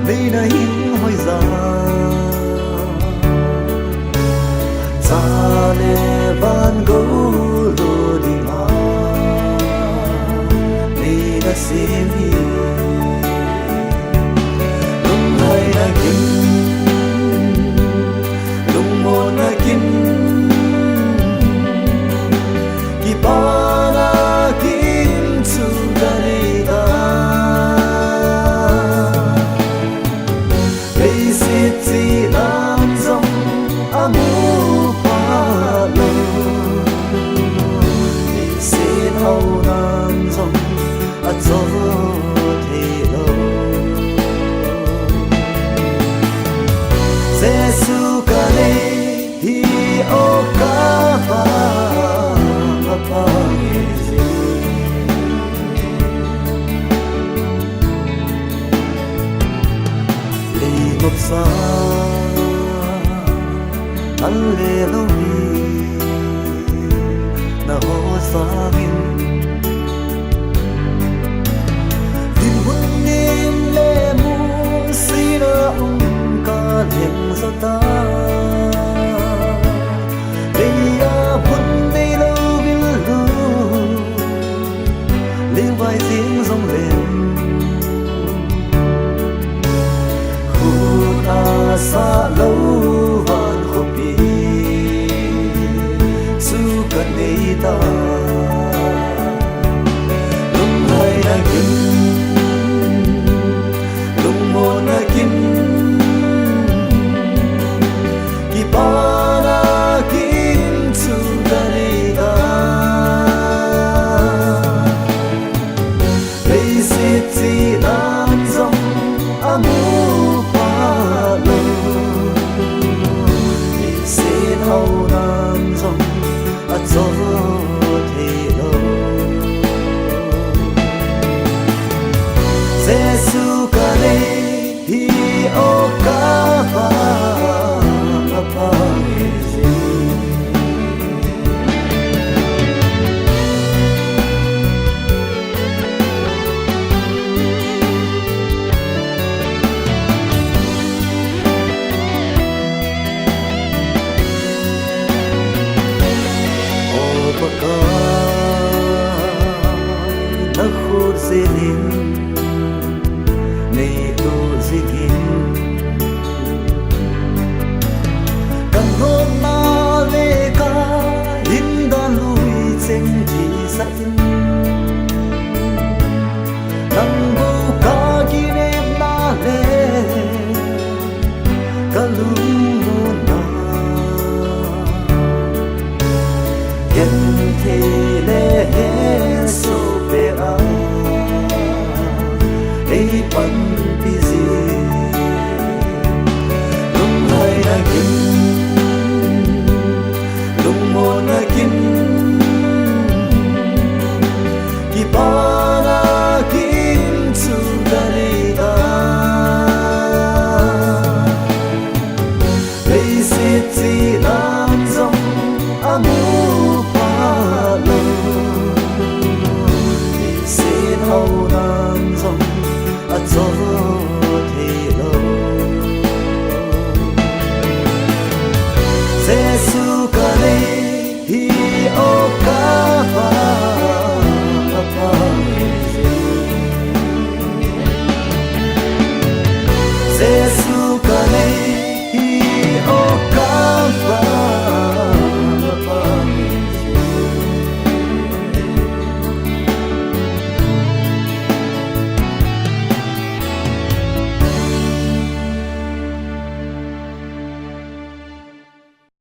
đây đã hiến hoi ra ta lệ van gấu lô đi mà đi đã xem hi lung hai đã kim lung một đã kim ki ba đã kim su đã đi ta đây sẽ chỉ làm dòng amu pa lo đi sẽ hậu nam dòng a cho thế lo Giêsu ca lê hi o ca pa pa ngọc sa Alleluia na ho sa min tin quân nim le mu si na ca liang sa ta đây a quân đây lâu vil lu lên vai tiếng rong lên sa lâu van khopi su cần đi ta lung hai na kim lung một na kim ki ba na kim su cần đi ta đây sẽ chỉ làm dòng amu hậu nam dòng a cho thế lo Giêsu ca lê hi o ca pa pa na khur zilin nei tu zigin kan hon na le ka hin da lui chen thi sa in nang bu ka gi ne na le ka lu na yen the le so pe a ei pan pi zi lung hai na kim lung mo na kim ki ba na kim su da ni ta ei se ti nam zong amu hậu nam dòng a cho thế lo Giêsu ca lê hi o ca